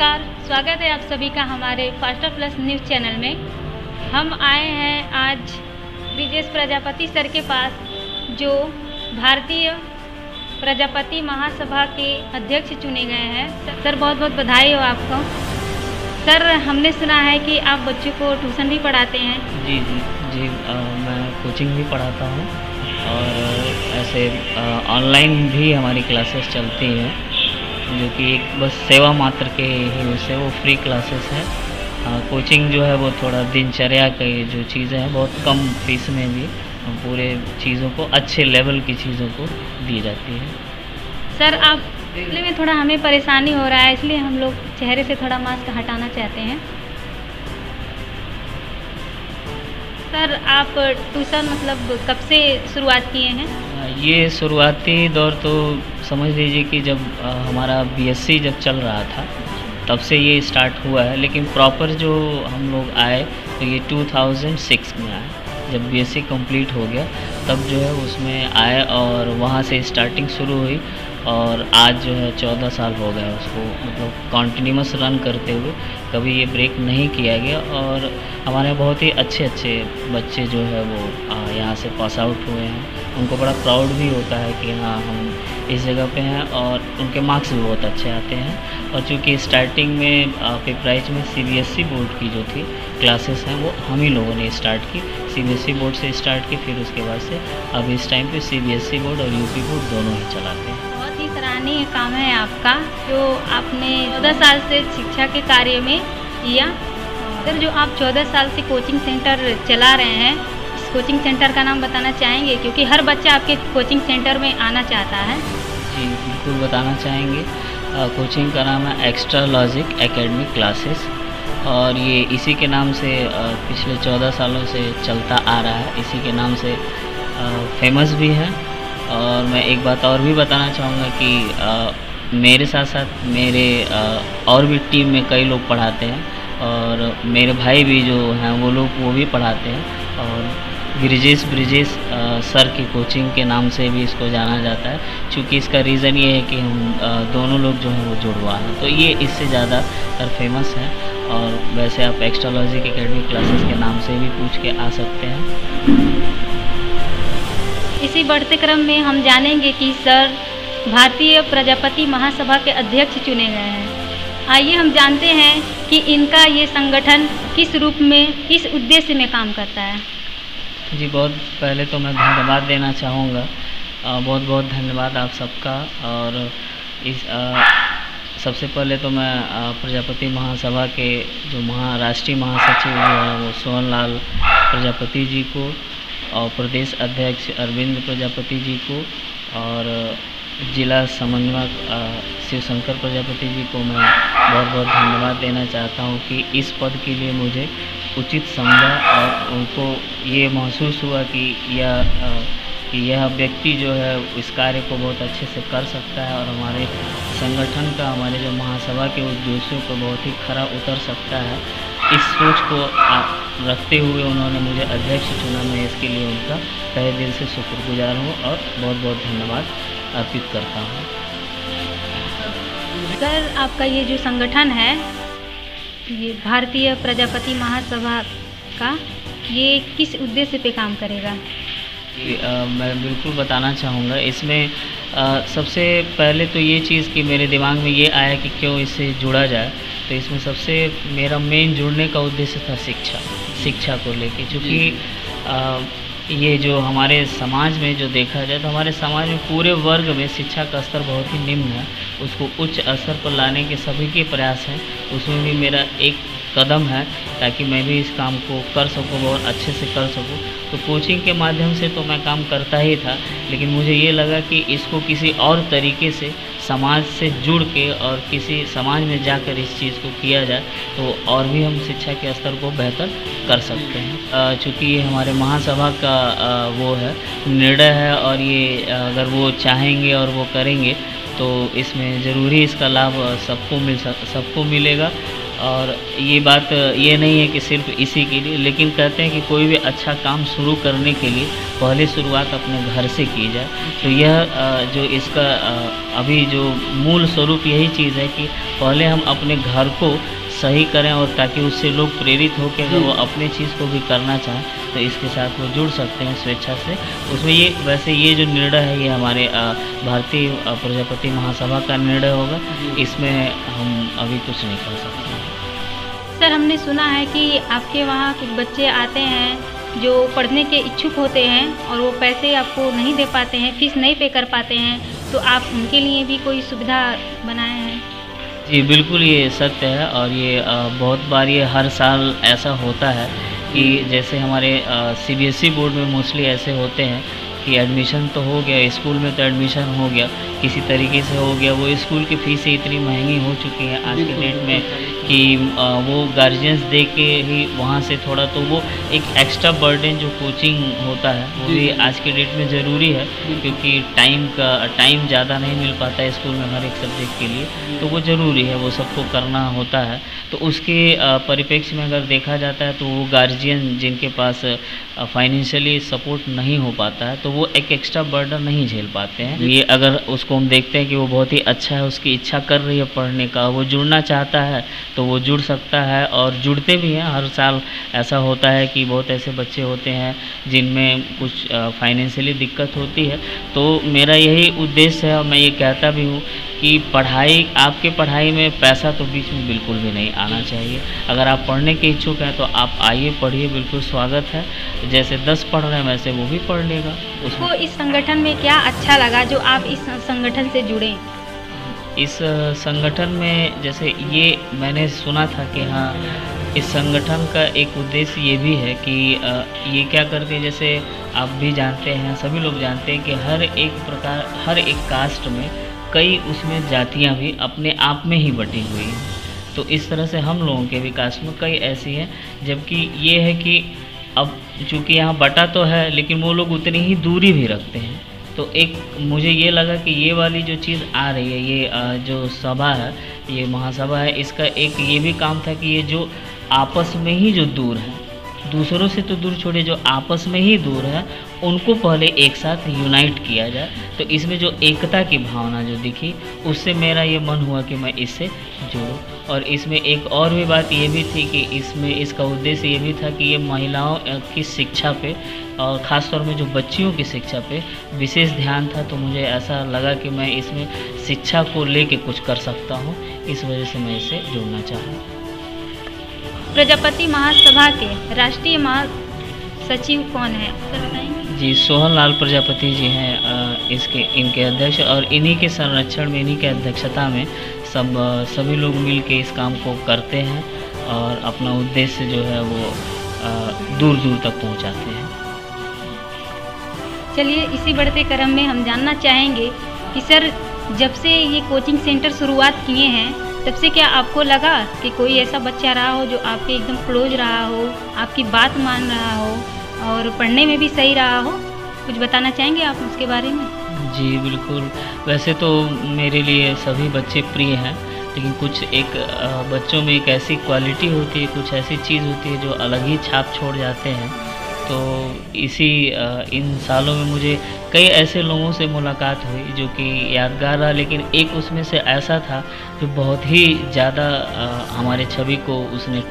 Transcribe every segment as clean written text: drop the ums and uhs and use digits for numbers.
नमस्कार, स्वागत है आप सभी का हमारे फास्टर प्लस न्यूज़ चैनल में। हम आए हैं आज ब्रिजेश प्रजापति सर के पास, जो भारतीय प्रजापति महासभा के अध्यक्ष चुने गए हैं। सर बहुत बहुत बधाई हो आपको। सर हमने सुना है कि आप बच्चों को ट्यूशन भी पढ़ाते हैं। जी, मैं कोचिंग भी पढ़ाता हूँ और ऐसे ऑनलाइन भी हमारी क्लासेस चलती हैं, जो कि एक बस सेवा मात्र के ही उससे वो फ्री क्लासेस है। कोचिंग जो है वो थोड़ा दिनचर्या की जो चीज़ें हैं बहुत कम फीस में भी पूरे चीज़ों को अच्छे लेवल की चीज़ों को दी जाती है। सर आप देखने में थोड़ा हमें परेशानी हो रहा है, इसलिए हम लोग चेहरे से थोड़ा मास्क हटाना चाहते हैं। सर आप ट्यूशन मतलब कब से शुरुआत किए हैं? ये शुरुआती दौर तो समझ लीजिए कि जब हमारा बीएससी जब चल रहा था तब से ये स्टार्ट हुआ है, लेकिन प्रॉपर जो हम लोग आए तो ये 2006 में आए। जब बीएससी कंप्लीट हो गया तब जो है उसमें आए और वहाँ से स्टार्टिंग शुरू हुई और आज जो है 14 साल हो गए उसको, मतलब कॉन्टिन्यूस रन करते हुए कभी ये ब्रेक नहीं किया गया। और हमारे बहुत ही अच्छे बच्चे जो है वो यहाँ से पास आउट हुए हैं। उनको बड़ा प्राउड भी होता है कि हाँ हम इस जगह पे हैं, और उनके मार्क्स भी बहुत अच्छे आते हैं। और चूँकि स्टार्टिंग में पिपराइच में सीबीएसई बोर्ड की जो थी क्लासेस हैं वो हम ही लोगों ने स्टार्ट की, सीबीएसई बोर्ड से स्टार्ट की, फिर उसके बाद से अब इस टाइम पे सीबीएसई बोर्ड और यूपी बोर्ड दोनों ही चलाते हैं। बहुत ही सराहनीय काम है आपका, जो आपने 14 साल से शिक्षा के कार्य में किया। सर जो आप 14 साल से कोचिंग सेंटर चला रहे हैं, इस कोचिंग सेंटर का नाम बताना चाहेंगे, क्योंकि हर बच्चा आपके कोचिंग सेंटर में आना चाहता है। जी बिल्कुल बताना चाहेंगे। कोचिंग का नाम है एक्स्ट्रा लॉजिक एकेडमिक क्लासेस, और ये इसी के नाम से पिछले 14 सालों से चलता आ रहा है, इसी के नाम से फेमस भी है। और मैं एक बात और भी बताना चाहूँगा कि मेरे साथ साथ मेरे और भी टीम में कई लोग पढ़ाते हैं, और मेरे भाई भी जो हैं वो भी पढ़ाते हैं। और ब्रिजेश सर की कोचिंग के नाम से भी इसको जाना जाता है, क्योंकि इसका रीज़न ये है कि हम दोनों लोग जो हैं वो जुड़वा हैं, तो ये इससे ज़्यादा फेमस है। और वैसे आप एक्स्ट्रा लॉजिक एकेडमिक क्लासेस के नाम से भी पूछ के आ सकते हैं। इसी बढ़ते क्रम में हम जानेंगे कि सर भारतीय प्रजापति महासभा के अध्यक्ष चुने गए हैं। आइए हम जानते हैं कि इनका ये संगठन किस रूप में, किस उद्देश्य में काम करता है। जी बहुत पहले तो मैं धन्यवाद देना चाहूँगा, बहुत बहुत धन्यवाद आप सबका। और इस सबसे पहले तो मैं प्रजापति महासभा के जो राष्ट्रीय महासचिव जो है वो सोहन लाल प्रजापति जी को, और प्रदेश अध्यक्ष अरविंद प्रजापति जी को, और जिला समन्वयक शिवशंकर प्रजापति जी को मैं बहुत बहुत धन्यवाद देना चाहता हूँ कि इस पद के लिए मुझे उचित समझा, और उनको ये महसूस हुआ कि यह व्यक्ति जो है इस कार्य को बहुत अच्छे से कर सकता है, और हमारे संगठन का, हमारे जो महासभा के उद्देश्यों को बहुत ही खरा उतर सकता है। इस सोच को रखते हुए उन्होंने मुझे अध्यक्ष चुना। मैं इसके लिए उनका तहे दिल से शुक्रगुजार हूँ और बहुत बहुत धन्यवाद अर्पित करता हूँ। सर आपका ये जो संगठन है, ये भारतीय प्रजापति महासभा का, ये किस उद्देश्य पे काम करेगा? मैं बिल्कुल बताना चाहूँगा। इसमें सबसे पहले तो ये चीज़ कि मेरे दिमाग में ये आया कि क्यों इससे जुड़ा जाए, तो इसमें सबसे मेरा मेन जुड़ने का उद्देश्य था शिक्षा को लेके, क्योंकि ये जो हमारे समाज में जो देखा जाए तो हमारे समाज में पूरे वर्ग में शिक्षा का स्तर बहुत ही निम्न है, उसको उच्च स्तर पर लाने के सभी के प्रयास हैं। उसमें भी मेरा एक कदम है ताकि मैं भी इस काम को कर सकूँ, बहुत अच्छे से कर सकूँ। तो कोचिंग के माध्यम से तो मैं काम करता ही था, लेकिन मुझे ये लगा कि इसको किसी और तरीके से समाज से जुड़ के और किसी समाज में जाकर इस चीज़ को किया जाए तो और भी हम शिक्षा के स्तर को बेहतर कर सकते हैं। चूँकि ये हमारे महासभा का वो है निर्णय है, और ये अगर वो चाहेंगे और वो करेंगे तो इसमें ज़रूरी इसका लाभ सबको मिलेगा। और ये बात ये नहीं है कि सिर्फ इसी के लिए, लेकिन कहते हैं कि कोई भी अच्छा काम शुरू करने के लिए पहले शुरुआत अपने घर से की जाए। तो यह जो इसका अभी जो मूल स्वरूप यही चीज़ है कि पहले हम अपने घर को सही करें, और ताकि उससे लोग प्रेरित हो के अगर वो अपने चीज़ को भी करना चाहें तो इसके साथ वो जुड़ सकते हैं स्वेच्छा से। उसमें ये वैसे ये जो निर्णय है ये हमारे भारतीय प्रजापति महासभा का निर्णय होगा, इसमें हम अभी कुछ नहीं कर सकते। सर, हमने सुना है कि आपके वहाँ कुछ बच्चे आते हैं जो पढ़ने के इच्छुक होते हैं और वो पैसे आपको नहीं दे पाते हैं, फीस नहीं पे कर पाते हैं, तो आप उनके लिए भी कोई सुविधा बनाए हैं? जी बिल्कुल, ये सत्य है। और ये बहुत बार ये हर साल ऐसा होता है कि जैसे हमारे सीबीएसई बोर्ड में मोस्टली ऐसे होते हैं कि एडमिशन तो हो गया, स्कूल में तो एडमिशन हो गया, किसी तरीके से हो गया, वो स्कूल की फ़ीसें इतनी महंगी हो चुकी हैं आज के डेट में कि वो गार्जियंस दे के ही वहाँ से थोड़ा, तो वो एक एक्स्ट्रा बर्डन जो कोचिंग होता है वो भी आज के डेट में ज़रूरी है, क्योंकि टाइम ज़्यादा नहीं मिल पाता है स्कूल में हर एक सब्जेक्ट के लिए, तो वो ज़रूरी है, वो सबको करना होता है। तो उसके परिप्रेक्ष्य में अगर देखा जाता है तो वो गार्जियन जिनके पास फाइनेंशियली सपोर्ट नहीं हो पाता है तो वो एक एक्स्ट्रा बर्डन नहीं झेल पाते हैं। ये अगर उसको हम देखते हैं कि वो बहुत ही अच्छा है, उसकी इच्छा कर रही है पढ़ने का, वो जुड़ना चाहता है तो वो जुड़ सकता है, और जुड़ते भी हैं। हर साल ऐसा होता है कि बहुत ऐसे बच्चे होते हैं जिनमें कुछ फाइनेंशियली दिक्कत होती है। तो मेरा यही उद्देश्य है और मैं ये कहता भी हूँ कि आपके पढ़ाई में पैसा तो बीच में बिल्कुल भी नहीं आना चाहिए। अगर आप पढ़ने के इच्छुक हैं तो आप आइए, पढ़िए, बिल्कुल स्वागत है। जैसे 10 पढ़ रहे हैं वैसे वो भी पढ़ लेगा। उसको इस संगठन में क्या अच्छा लगा जो आप इस संगठन से जुड़े? इस संगठन में जैसे ये मैंने सुना था कि हाँ, इस संगठन का एक उद्देश्य ये भी है कि ये क्या करते हैं, जैसे आप भी जानते हैं, सभी लोग जानते हैं कि हर एक कास्ट में कई उसमें जातियां भी अपने आप में ही बटी हुई हैं। तो इस तरह से हम लोगों के भी कास्ट में कई ऐसी हैं, जबकि ये है कि अब चूँकि यहाँ बटा तो है लेकिन वो लोग उतनी ही दूरी भी रखते हैं। तो एक मुझे ये लगा कि ये वाली जो चीज़ आ रही है, ये जो सभा है, ये महासभा है, इसका एक ये भी काम था कि ये जो आपस में ही जो दूर है, दूसरों से तो दूर छोड़े, जो आपस में ही दूर है उनको पहले एक साथ यूनाइट किया जाए। तो इसमें जो एकता की भावना जो दिखी, उससे मेरा ये मन हुआ कि मैं इससे जुड़ूँ। और इसमें एक और भी बात ये भी थी कि इसका उद्देश्य ये भी था कि ये महिलाओं की शिक्षा पे और ख़ास तौर में जो बच्चियों की शिक्षा पे विशेष ध्यान था। तो मुझे ऐसा लगा कि मैं इसमें शिक्षा को लेके कुछ कर सकता हूँ, इस वजह से मैं इससे जुड़ना चाहूँ। प्रजापति महासभा के राष्ट्रीय महासचिव कौन है, सर बताएंगे? जी, सोहन लाल प्रजापति जी हैं इनके अध्यक्ष, और इन्हीं के संरक्षण में, इन्हीं के अध्यक्षता में सभी लोग मिल के इस काम को करते हैं और अपना उद्देश्य जो है वो दूर दूर तक पहुंचाते हैं। चलिए, इसी बढ़ते क्रम में हम जानना चाहेंगे कि सर, जब से ये कोचिंग सेंटर शुरुआत किए हैं तब से क्या आपको लगा कि कोई ऐसा बच्चा रहा हो जो आपके एकदम क्लोज रहा हो, आपकी बात मान रहा हो और पढ़ने में भी सही रहा हो? कुछ बताना चाहेंगे आप उसके बारे में? जी बिल्कुल, वैसे तो मेरे लिए सभी बच्चे प्रिय हैं, लेकिन कुछ एक बच्चों में एक ऐसी क्वालिटी होती है, कुछ ऐसी चीज़ होती है जो अलग ही छाप छोड़ जाते हैं। तो इन सालों में मुझे कई ऐसे लोगों से मुलाकात हुई जो कि यादगार रहा, लेकिन एक उसमें से ऐसा था जो बहुत ही ज़्यादा हमारे छवि को उसने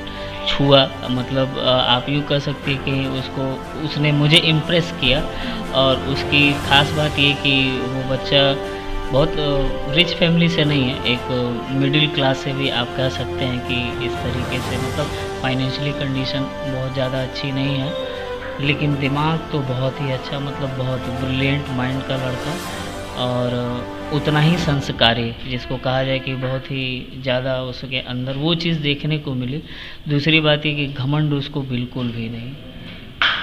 छुआ। मतलब आप यूँ कह सकते हैं कि उसने मुझे इम्प्रेस किया। और उसकी ख़ास बात ये कि वो बच्चा बहुत रिच फैमिली से नहीं है, एक मिडिल क्लास से भी आप कह सकते हैं कि इस तरीके से, मतलब फाइनेंशियली कंडीशन बहुत ज़्यादा अच्छी नहीं है, लेकिन दिमाग तो बहुत ही अच्छा, मतलब बहुत ब्रिलियंट माइंड का लड़का, और उतना ही संस्कारी, जिसको कहा जाए कि बहुत ही ज़्यादा उसके अंदर वो चीज़ देखने को मिली। दूसरी बात ये कि घमंड उसको बिल्कुल भी नहीं,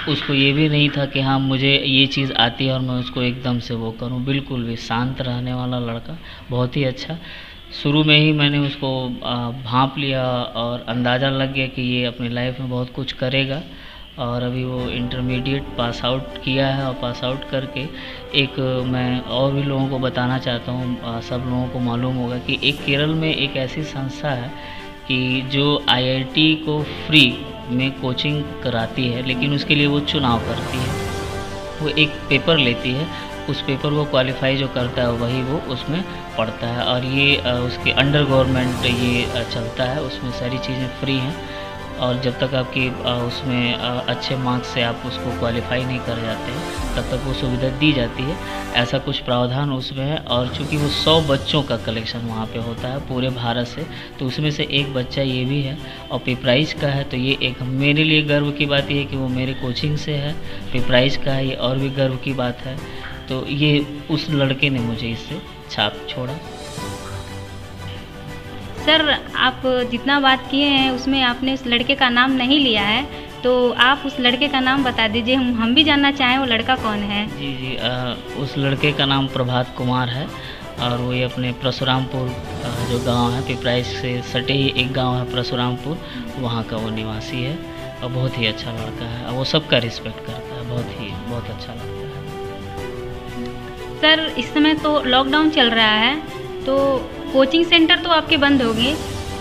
उसको ये भी नहीं था कि हाँ मुझे ये चीज़ आती है और मैं उसको एकदम से वो करूँ, बिल्कुल भी शांत रहने वाला लड़का, बहुत ही अच्छा। शुरू में ही मैंने उसको भांप लिया और अंदाज़ा लग गया कि ये अपनी लाइफ में बहुत कुछ करेगा। और अभी वो इंटरमीडिएट पास आउट किया है, और पास आउट करके एक मैं और भी लोगों को बताना चाहता हूँ, सब लोगों को मालूम होगा कि एक केरल में एक ऐसी संस्था है कि जो IIT को फ्री में कोचिंग कराती है, लेकिन उसके लिए वो चुनाव करती है, वो एक पेपर लेती है, उस पेपर को क्वालिफाई जो करता है वही वो उसमें पढ़ता है, और ये उसके अंडर गवर्नमेंट ये चलता है, उसमें सारी चीज़ें फ्री हैं, और जब तक आपकी उसमें अच्छे मार्क्स से आप उसको क्वालिफाई नहीं कर जाते हैं तब तक वो सुविधा दी जाती है। ऐसा कुछ प्रावधान उसमें है, और चूँकि वो 100 बच्चों का कलेक्शन वहाँ पे होता है पूरे भारत से, तो उसमें से एक बच्चा ये भी है और पिपराइज का है। तो ये एक मेरे लिए गर्व की बात ये है कि वो मेरे कोचिंग से है, पिपराइज का है, ये और भी गर्व की बात है। तो ये उस लड़के ने मुझे इससे छाप छोड़ा। सर, आप जितना बात किए हैं उसमें आपने उस लड़के का नाम नहीं लिया है, तो आप उस लड़के का नाम बता दीजिए, हम भी जानना चाहें वो लड़का कौन है। जी, उस लड़के का नाम प्रभात कुमार है, और वो ये अपने परशुरामपुर जो गांव है, पिपराइज से सटे ही एक गांव है परशुरामपुर, वहाँ का वो निवासी है, और बहुत ही अच्छा लड़का है, और वो सबका रिस्पेक्ट करता है, बहुत अच्छा लगता है। सर, इस समय तो लॉकडाउन चल रहा है, तो कोचिंग सेंटर तो आपके बंद होंगे,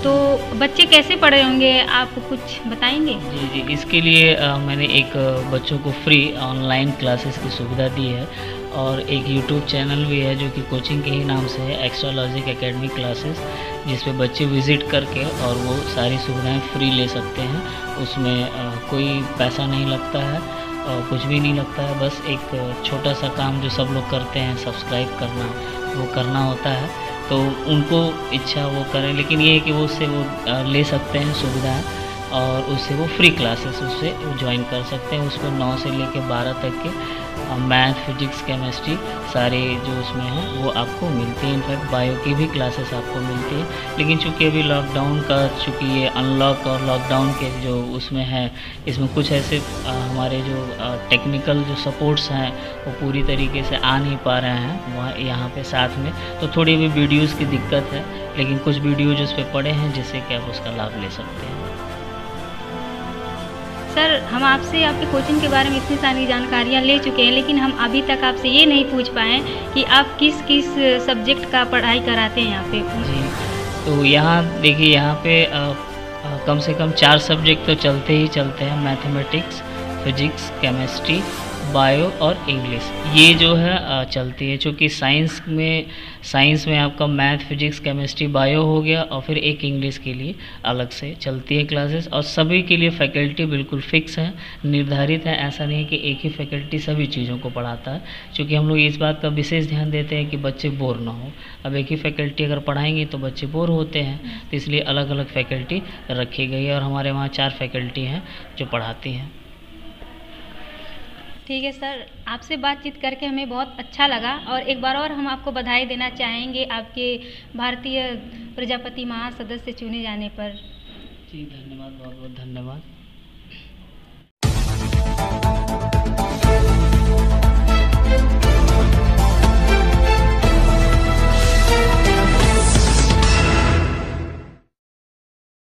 तो बच्चे कैसे पढ़े होंगे, आप कुछ बताएंगे? जी, इसके लिए मैंने एक बच्चों को फ्री ऑनलाइन क्लासेस की सुविधा दी है, और एक यूट्यूब चैनल भी है जो कि कोचिंग के ही नाम से है, एक्स्ट्रा लॉजिक एकेडमी क्लासेस, जिस पे बच्चे विज़िट करके और वो सारी सुविधाएं फ्री ले सकते हैं। उसमें कोई पैसा नहीं लगता है और कुछ भी नहीं लगता है, बस एक छोटा सा काम जो सब लोग करते हैं, सब्सक्राइब करना, वो करना होता है। तो उनको इच्छा वो करें, लेकिन ये है कि वो उससे वो ले सकते हैं सुविधाएं, और उससे वो फ्री क्लासेस उससे ज्वाइन कर सकते हैं। उसमें 9 से लेकर 12 तक के मैथ, फिजिक्स, केमिस्ट्री सारे जो उसमें हैं वो आपको मिलती हैं। इनफैक्ट बायो की भी क्लासेस आपको मिलती है, लेकिन चूँकि अभी लॉकडाउन का, चूँकि ये अनलॉक और लॉकडाउन के जो उसमें है, इसमें कुछ ऐसे हमारे जो टेक्निकल जो सपोर्ट्स हैं वो पूरी तरीके से आ नहीं पा रहे हैं वहाँ यहाँ पे साथ में, तो थोड़ी भी वीडियोज़ की दिक्कत है, लेकिन कुछ वीडियोज उस पर पड़े हैं जिससे कि आप उसका लाभ ले सकते हैं। सर, हम आपसे आपके कोचिंग के बारे में इतनी सारी जानकारियाँ ले चुके हैं, लेकिन हम अभी तक आपसे ये नहीं पूछ पाए कि आप किस किस सब्जेक्ट का पढ़ाई कराते हैं यहाँ पे। जी, तो यहाँ देखिए, यहाँ पे कम से कम 4 सब्जेक्ट तो चलते ही चलते हैं, मैथमेटिक्स, फिजिक्स, केमिस्ट्री, बायो और इंग्लिश, ये जो है चलती है। चूँकि साइंस में आपका मैथ, फिजिक्स, केमिस्ट्री, बायो हो गया, और फिर एक इंग्लिश के लिए अलग से चलती है क्लासेस, और सभी के लिए फैकल्टी बिल्कुल फिक्स है, निर्धारित है। ऐसा नहीं है कि एक ही फैकल्टी सभी चीज़ों को पढ़ाता है, क्योंकि हम लोग इस बात का विशेष ध्यान देते हैं कि बच्चे बोर ना हो। अब एक ही फैकल्टी अगर पढ़ाएंगे तो बच्चे बोर होते हैं, तो इसलिए अलग अलग फैकल्टी रखी गई है, और हमारे वहाँ 4 फैकल्टी हैं जो पढ़ाती हैं। ठीक है सर, आपसे बातचीत करके हमें बहुत अच्छा लगा, और एक बार और हम आपको बधाई देना चाहेंगे आपके भारतीय प्रजापति महासदस्य चुने जाने पर। जी, धन्यवाद, बहुत बहुत धन्यवाद।